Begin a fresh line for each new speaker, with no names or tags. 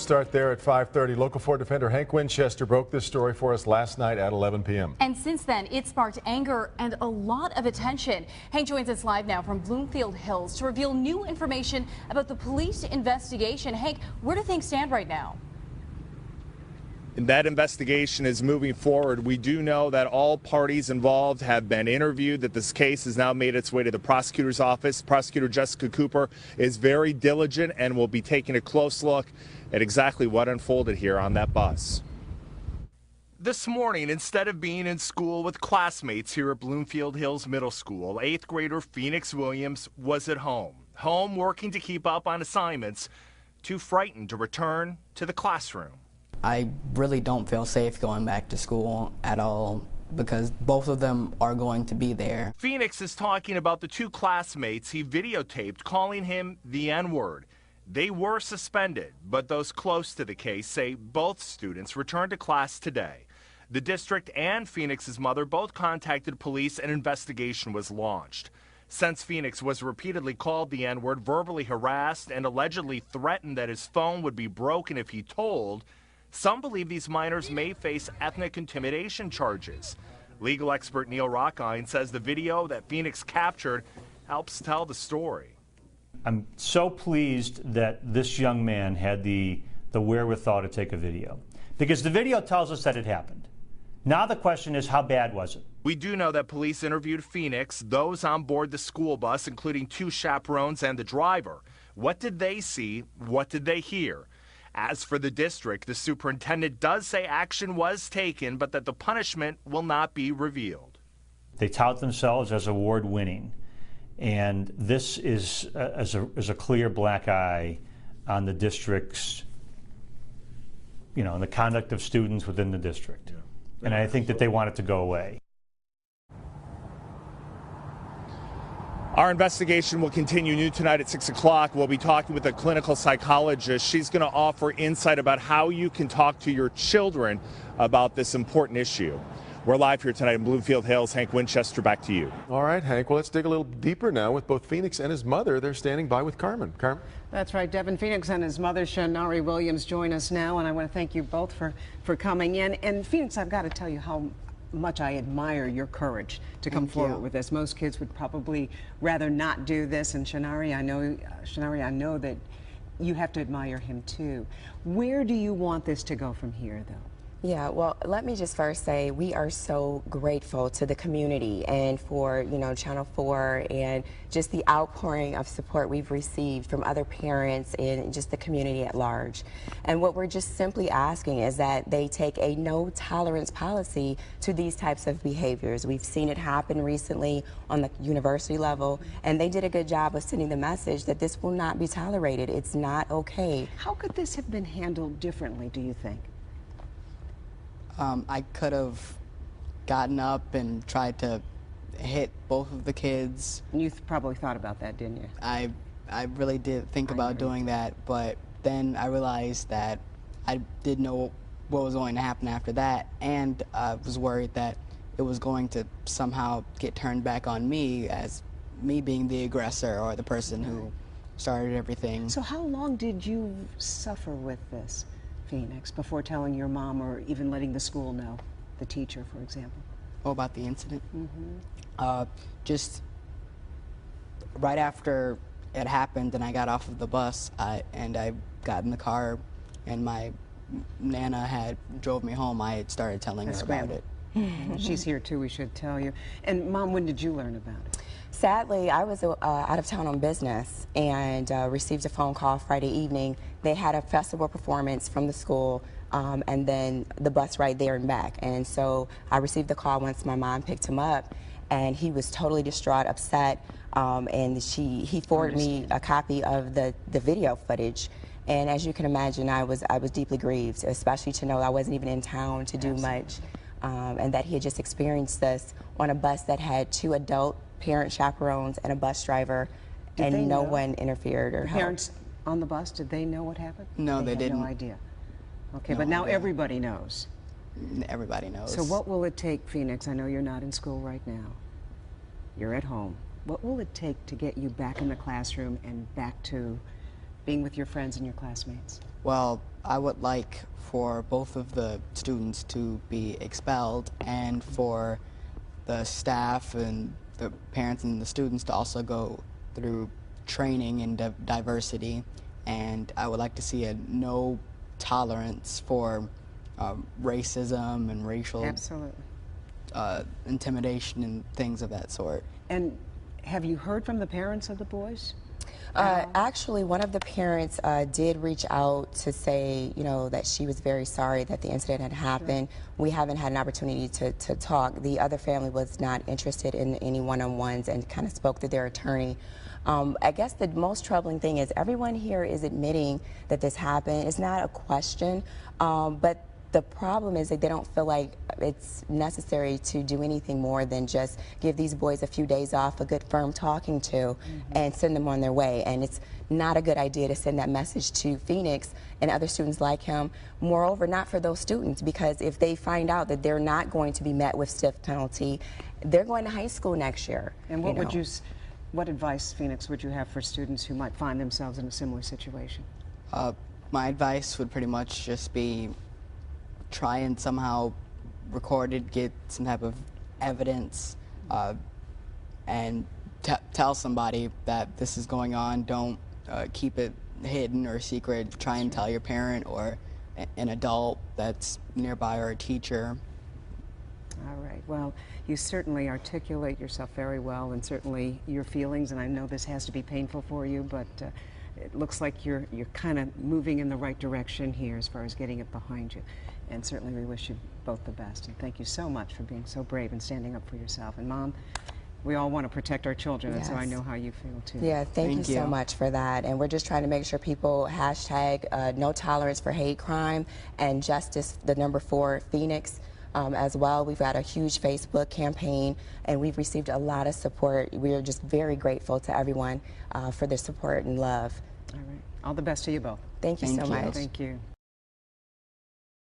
Start there at 5:30. Local 4 defender Hank Winchester broke this story for us last night at 11 p.m.
And since then, it sparked anger and a lot of attention. Hank joins us live now from Bloomfield Hills to reveal new information about the police investigation. Hank, where do things stand right now?
That investigation is moving forward. We do know that all parties involved have been interviewed, that this case has now made its way to the prosecutor's office. Prosecutor Jessica Cooper is very diligent and will be taking a close look at exactly what unfolded here on that bus. This morning, instead of being in school with classmates here at Bloomfield Hills Middle School, 8th grader Phoenix Williams was at home. Home working to keep up on assignments, too frightened to return to the classroom.
I really don't feel safe going back to school at all because both of them are going to be there.
Phoenix is talking about the two classmates he videotaped calling him the N-word. They were suspended, but those close to the case say both students returned to class today. The district and Phoenix's mother both contacted police and an investigation was launched. Since Phoenix was repeatedly called the N-word, verbally harassed, and allegedly threatened that his phone would be broken if he told, some believe these minors may face ethnic intimidation charges. Legal expert Neil Rockine says the video that Phoenix captured helps tell the story.
I'm so pleased that this young man had the wherewithal to take a video, because the video tells us that it happened. Now the question is, how bad was it?
We do know that police interviewed Phoenix, those on board the school bus, including two chaperones and the driver. What did they see? What did they hear? As for the district, the superintendent does say action was taken, but that the punishment will not be revealed.
They tout themselves as award-winning, and this is a clear black eye on the district's, and the conduct of students within the district. Yeah. And I think that they want it to go away.
Our investigation will continue new tonight at 6 o'clock. We'll be talking with a clinical psychologist. She's going to offer insight about how you can talk to your children about this important issue. We're live here tonight in Bloomfield Hills. Hank Winchester, back to you.
All right, Hank. Well, let's dig a little deeper now with both Phoenix and his mother. They're standing by with Carmen. Carmen?
That's right. Devin Phoenix and his mother, Shanari Williams, join us now. And I want to thank you both for coming in. And Phoenix, I've got to tell you how much I admire your courage to come forward with this. Most kids would probably rather not do this, and Shanari, I know that you have to admire him too. Where do you want this to go from here, though?
Yeah, well, let me just first say we are so grateful to the community and for, Channel 4 and just the outpouring of support we've received from other parents and just the community at large. And what we're just simply asking is that they take a no tolerance policy to these types of behaviors. We've seen it happen recently on the university level, and they did a good job of sending the message that this will not be tolerated. It's not okay.
How could this have been handled differently, do you think?
I could have gotten up and tried to hit both of the kids.
You probably thought about that, didn't you?
I really did think about doing that, but then I realized that I didn't know what was going to happen after that, and I was worried that it was going to somehow get turned back on me as me being the aggressor or the person who started everything.
So how long did you suffer with this, Phoenix, before telling your mom or even letting the school know, the teacher, for example?
Oh, about the incident? Just right after it happened and I got off of the bus, I got in the car and my Nana drove me home. I had started telling her about it.
She's here too, we should tell you. And Mom, when did you learn about it?
Sadly, I was out of town on business and received a phone call Friday evening. They had a festival performance from the school and then the bus ride there and back. And so I received the call once my mom picked him up, and he was totally distraught, upset, and he forwarded me a copy of the video footage. And as you can imagine, I was deeply grieved, especially to know I wasn't even in town to do much, and that he had just experienced this on a bus that had 2 adult parent chaperones and a bus driver, and no one interfered or helped.
Parents on the bus, did they know what happened?
No, they didn't.
No idea. Okay, but now everybody knows.
Everybody knows.
So what will it take, Phoenix? I know you're not in school right now. You're at home. What will it take to get you back in the classroom and back to being with your friends and your classmates?
Well, I would like for both of the students to be expelled and for the staff and the parents and the students to also go through training in diversity. And I would like to see a no tolerance for racism and racial
Absolutely.
Intimidation and things of that sort.
And have you heard from the parents of the boys?
Actually, one of the parents did reach out to say, you know, that she was very sorry that the incident had happened. Sure. We haven't had an opportunity to talk. The other family was not interested in any one-on-ones and kind of spoke to their attorney. I guess the most troubling thing is everyone here is admitting that this happened. It's not a question, but the problem is that they don't feel like it's necessary to do anything more than just give these boys a few days off, a good firm talking to, and send them on their way. And it's not a good idea to send that message to Phoenix and other students like him. Moreover, not for those students, because if they find out that they're not going to be met with stiff penalty, they're going to high school next year.
And what what advice, Phoenix, would you have for students who might find themselves in a similar situation?
My advice would pretty much just be try and somehow record it, get some type of evidence, and tell somebody that this is going on. Don't keep it hidden or secret. Try and tell your parent or an adult that's nearby or a teacher.
All right. Well, you certainly articulate yourself very well, and certainly your feelings, and I know this has to be painful for you, but it looks like you're kind of moving in the right direction here as far as getting it behind you. And certainly we wish you both the best. And thank you so much for being so brave and standing up for yourself. And Mom, we all want to protect our children, and so I know how you feel too.
Yeah, thank you so much for that. And we're just trying to make sure people hashtag no tolerance for hate crime and justice, the #4 Phoenix. As well, we've got a huge Facebook campaign, and we've received a lot of support. We are just very grateful to everyone for their support and love.
All right. All the best to you both.
Thank you so much.
Thank you.